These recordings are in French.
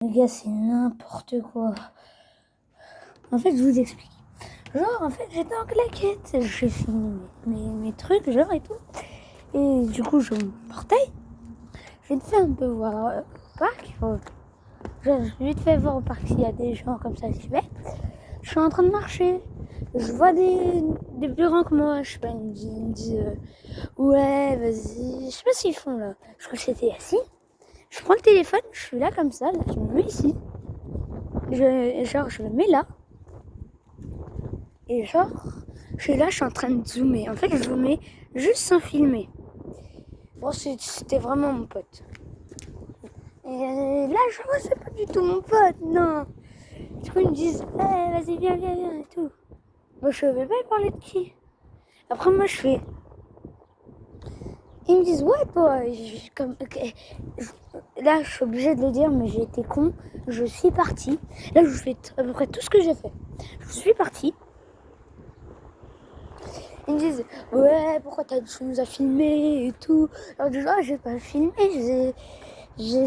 Les gars, c'est n'importe quoi. En fait, je vous explique. Genre, en fait, j'étais en claquette. J'ai fini mes trucs, genre, et tout. Et du coup, je me portail. J'ai vite fait un peu voir au parc. Genre, j'ai vite fait voir au parc s'il y a des gens comme ça qui vais. Je suis en train de marcher. Je vois des plus grands que moi. Je sais pas, ils me disent ouais, vas-y. Je sais pas ce qu'ils font là. Je crois que c'était assis. Je prends le téléphone, je suis là comme ça. Là, je me mets ici. Je le mets là. Et genre, je suis là, je suis en train de zoomer. En fait, je zoomais juste sans filmer. Bon, c'était vraiment mon pote. Et là, je vois, c'est pas du tout mon pote, non. Du coup, ils me disent, hey, vas-y, viens, et tout. Moi, je savais pas parler de qui. Après, moi, je fais. Ils me disent, ouais, toi. Là, je suis obligée de le dire, mais j'ai été con. Je suis partie. Là, je fais à peu près tout ce que j'ai fait. Je suis partie. Ils me disent, ouais, pourquoi tu nous as filmé et tout. Alors, je dis, j'ai pas filmé, j'ai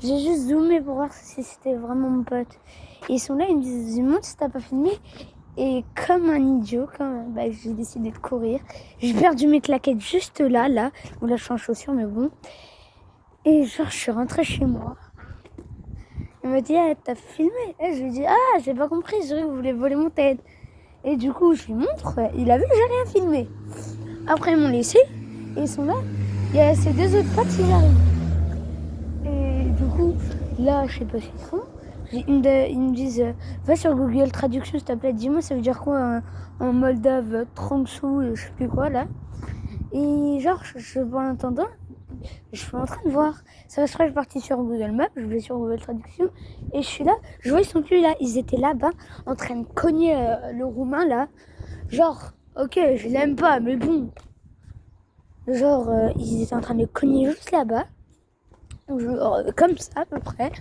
juste zoomé pour voir si c'était vraiment mon pote. Et ils sont là, ils me disent, dis-moi si t'as pas filmé. Et comme un idiot, j'ai décidé de courir. J'ai perdu mes claquettes juste là. Bon, là, je suis en chaussures, mais bon. Et genre, je suis rentrée chez moi. Il m'a dit, t'as filmé? Et je lui ai dit, j'ai pas compris, je dirais que vous voulez voler mon tête. Et du coup, je lui montre, il a vu que j'ai rien filmé. Après, ils m'ont laissé, et ils sont là. Il y a ces deux autres potes, ils arrivent. Et du coup, là, je sais pas ce qu'ils font. Ils me disent, va sur Google Traduction, s'il te plaît, dis-moi, ça veut dire quoi en moldave, Trangsu, je sais plus quoi, là. Et genre, pour l'entendant, je suis en train de voir. Ça va, je suis partie sur Google Maps, je vais sur Google Traduction, et je suis là, je vois, ils sont plus là. Ils étaient là-bas, en train de cogner le roumain, là. Genre, ok, je l'aime pas, mais bon. Genre, ils étaient en train de cogner juste là-bas. Genre, comme ça, à peu près.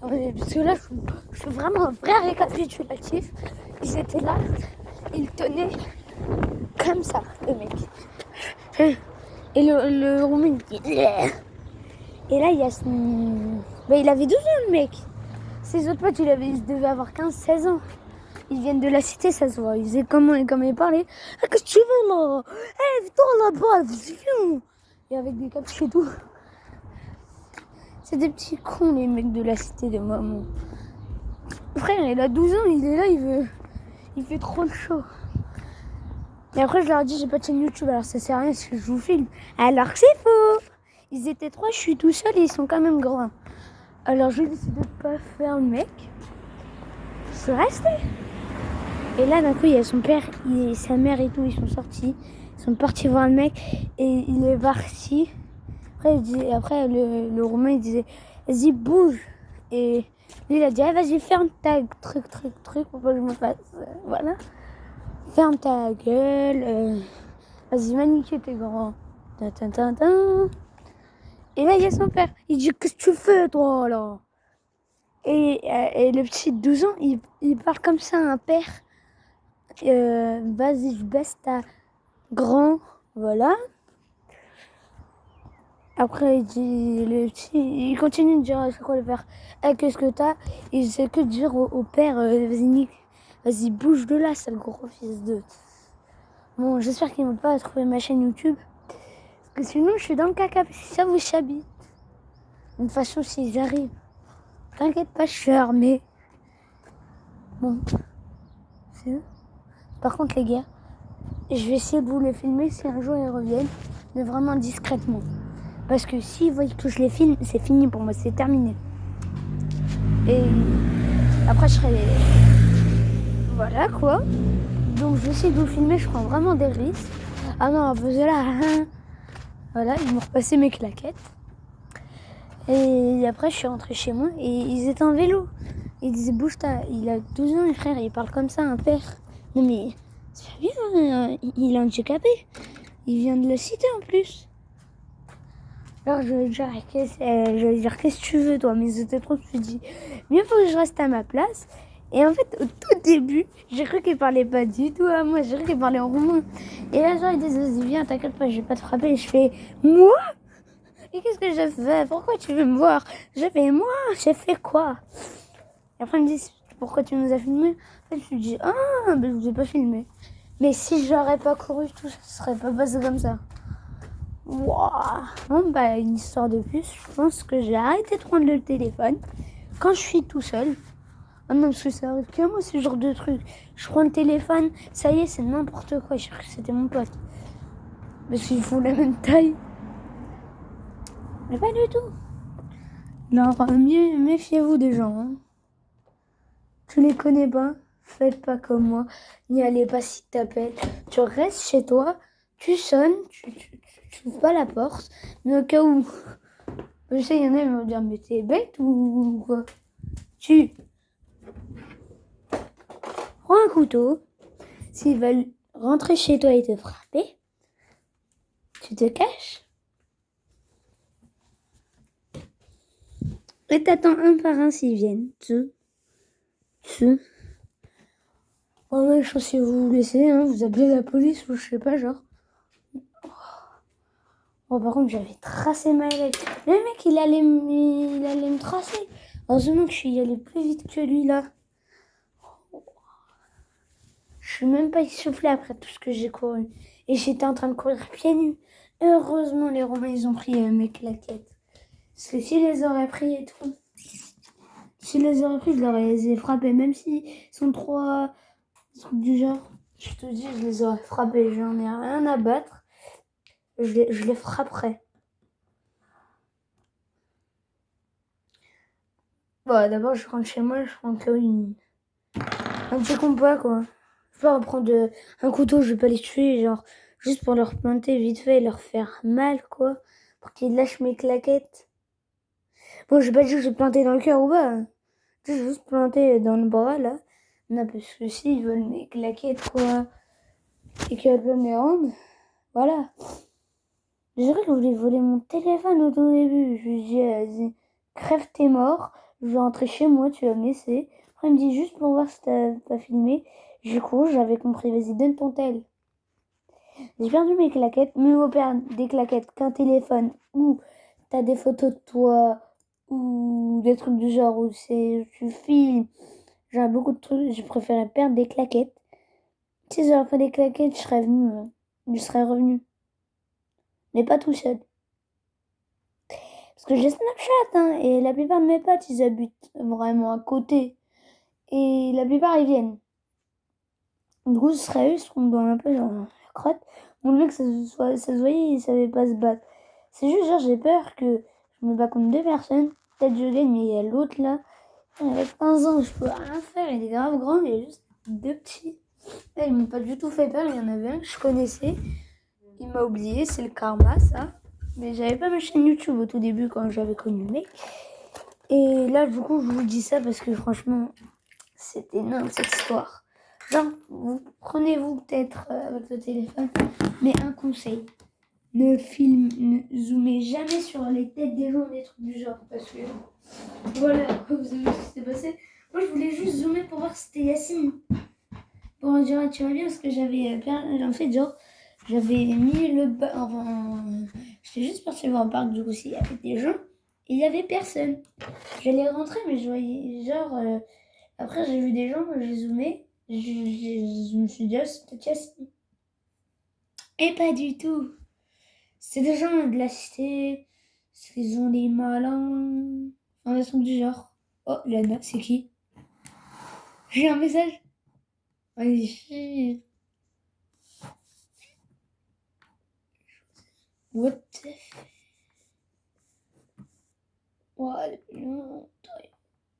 Parce que là, je suis vraiment un vrai récapitulatif. Ils étaient là, ils tenaient comme ça, le mec. Et le roumain, il dit... Et là, il y a son... il avait 12 ans, le mec. Ses autres potes, ils devaient avoir 15-16 ans. Ils viennent de la cité, ça se voit. Ils faisaient comment ils parlaient. Qu'est-ce que tu veux, là? Viens là-bas, viens. Et avec des capuches et tout. C'est des petits cons, les mecs de la cité de maman. Frère, il a 12 ans, il est là, il fait trop de show. Et après, je leur ai dit, j'ai pas de chaîne YouTube, alors ça sert à rien si je vous filme. Alors que c'est faux. Ils étaient 3, je suis tout seul et ils sont quand même grands. Alors, j'ai décidé de pas faire le mec. Je suis restée. Et là, d'un coup, il y a son père et sa mère et tout, ils sont sortis. Ils sont partis voir le mec et il est parti. Après, le Roumain, il disait, vas-y, bouge. Et lui, il a dit, vas-y, ferme ta truc, pour pas que je me fasse. Voilà. Ferme ta gueule. Vas-y, manique tes grands. Et là, il y a son père. Il dit, qu'est-ce que tu fais, toi, là? Et le petit de 12 ans, il parle comme ça à un père. Vas-y, je baisse ta grand, voilà. Après, il continue de dire à chaque fois le père, qu'est-ce que t'as? Il sait que de dire au père, vas-y, bouge de là, sale gros fils de... Bon, j'espère qu'ils vont pas trouver ma chaîne YouTube. Parce que sinon, je suis dans le caca, parce que ça vous chabite. De toute façon, s'ils arrivent, t'inquiète pas, je suis armée. Bon, c'est eux. Par contre, les gars, je vais essayer de vous les filmer si un jour ils reviennent, mais vraiment discrètement. Parce que s'ils voient que je les filme, c'est fini pour moi, c'est terminé. Et après, je serai... Voilà, quoi. Donc, je vais essayer de vous filmer, je prends vraiment des risques. Ah non, parce que là... Voilà, ils m'ont repassé mes claquettes. Et après, je suis rentrée chez moi et ils étaient en vélo. Ils disaient, bouge ta... Il a 12 ans, les frères, il parle comme ça, un père. Non mais, c'est pas bien, il est handicapé. Il vient de la cité en plus. Alors je vais dire, qu'est-ce que tu veux, toi? Mais c'était trop, je me suis dit, mieux faut que je reste à ma place. Et en fait, au tout début, j'ai cru qu'il parlait pas du tout à moi. J'ai cru qu'il parlait en roumain. Et là, genre, ils disent, vas-y, viens, t'inquiète pas, je vais pas te frapper. Et je fais, moi? Et qu'est-ce que j'ai fait? Pourquoi tu veux me voir? J'ai fait moi, j'ai fait quoi? Et après, ils me disent, pourquoi tu nous as filmé? En fait, je lui dis, ah, ben, je vous ai pas filmé. Mais si j'aurais pas couru, tout ça serait pas passé comme ça. Waouh. Bon, bah, une histoire de plus. Je pense que j'ai arrêté de prendre le téléphone quand je suis tout seul. Ah non, parce que ça arrive que moi, ce genre de truc. Je prends le téléphone, ça y est, c'est n'importe quoi. Je crois que c'était mon pote. Parce qu'ils font la même taille. Mais pas du tout. Alors, méfiez-vous des gens. Hein. Tu les connais pas, faites pas comme moi. N'y allez pas si t'appelles. Tu restes chez toi, tu sonnes, tu ouvres pas la porte. Mais au cas où, je sais, il y en a qui vont me dire, mais t'es bête ou quoi? Tu prends un couteau. S'ils veulent rentrer chez toi et te frapper, tu te caches. Et t'attends un par un s'ils viennent. Oh ouais, je pense que vous vous laissez, hein, vous appelez la police ou je sais pas, genre. Oh, par contre, j'avais tracé ma lettre. Le mec, il allait me tracer. Heureusement que je suis allé plus vite que lui, là. Je suis même pas essoufflée après tout ce que j'ai couru. Et j'étais en train de courir pieds nus. Heureusement, les Romains, ils ont pris mes claquettes. Parce que s'ils les auraient pris et tout... S'ils les auraient pris, je leur ai frappé. Même s'ils sont trois trucs du genre. Je te dis, je les aurais frappés. J'en ai rien à battre. Je les frapperai. Bon, d'abord, je rentre chez moi, je prends un petit compas, quoi. Je peux reprendre un couteau, je vais pas les tuer, genre, juste pour leur planter vite fait et leur faire mal, quoi. Pour qu'ils lâchent mes claquettes. Bon, j'ai pas dit que j'ai planté dans le cœur ou pas. Hein. J'ai juste planté dans le bras, là. Non, parce que s'ils veulent mes claquettes, quoi, et qu'elles veulent me les rendre, voilà. J'ai cru qu'ils voulaient voler mon téléphone au tout début. Je lui ai dit, vas-y, crève tes morts. Je vais rentrer chez moi, tu vas me laisser. Après, il me dit, juste pour voir si t'as pas filmé. J'ai couru, j'avais compris, vas-y, donne ton tel. J'ai perdu mes claquettes. Mieux vaut perdre des claquettes qu'un téléphone où t'as des photos de toi ou des trucs du genre où tu filmes. Genre beaucoup de trucs. Je préférais perdre des claquettes. Si j'aurais pris des claquettes, je serais venu. Je serais revenu. Mais pas tout seul. Parce que j'ai Snapchat, hein, et la plupart de mes potes, ils habitent vraiment à côté. Et la plupart, ils viennent. Du coup, ce serait eux, ils seront dans un peu dans la crotte. Bon, le mec, ça se voyait, il savait pas se battre. C'est juste, genre, j'ai peur que je me bats contre deux personnes. Peut-être je gagne, mais il y a l'autre, là. Avec 15 ans, je peux rien faire. Il est grave grand, il est juste deux petits. Là, ils m'ont pas du tout fait peur. Il y en avait un que je connaissais. Il m'a oublié, c'est le karma, ça. Mais j'avais pas ma chaîne YouTube au tout début quand j'avais connu le mec. Et là, du coup, je vous dis ça parce que franchement, c'est énorme cette histoire. Genre, vous prenez-vous peut-être avec le téléphone, mais un conseil. Ne zoomez jamais sur les têtes des gens, des trucs du genre. Parce que, voilà, vous avez vu ce qui s'est passé. Moi, je voulais juste zoomer pour voir si c'était Yacine. Pour dire, ah, tu vas bien, parce que j'avais en fait, genre, j'avais mis j'étais juste partie voir un parc, du coup, s'il y avait des gens, et il y avait personne. J'allais rentrer, mais je voyais, genre, après, j'ai vu des gens, j'ai zoomé, je me suis dit, ah, c'est peut-être Yacine. Et pas du tout. C'est des gens de la cité, ils ont des malins, enfin, des trucs du genre. Oh, Lana, c'est qui? J'ai un message. Vas-y. What the ouais,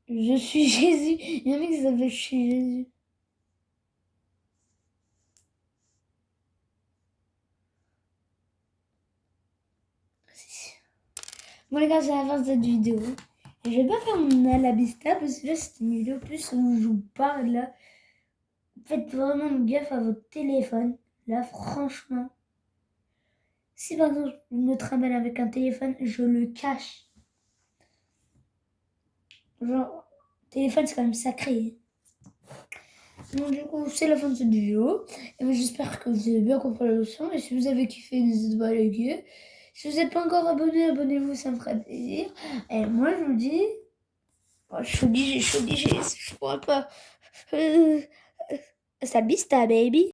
je suis Jésus. Il y a un mec qui s'appelle Je suis Jésus. Bon les gars, c'est la fin de cette vidéo. Et je vais pas faire mon alabista parce que là c'est une vidéo plus où je vous parle là. Faites vraiment gaffe à votre téléphone. Là franchement. Si par exemple je me trimballe avec un téléphone, je le cache. Genre, téléphone c'est quand même sacré. Donc du coup, c'est la fin de cette vidéo. Et j'espère que vous avez bien compris la leçon. Et si vous avez kiffé, n'hésitez pas à liker. Si vous n'êtes pas encore abonné, abonnez-vous, ça me ferait plaisir. Et moi, je vous dis... Oh, je vous dis, je pourrais pas... ça bista, baby.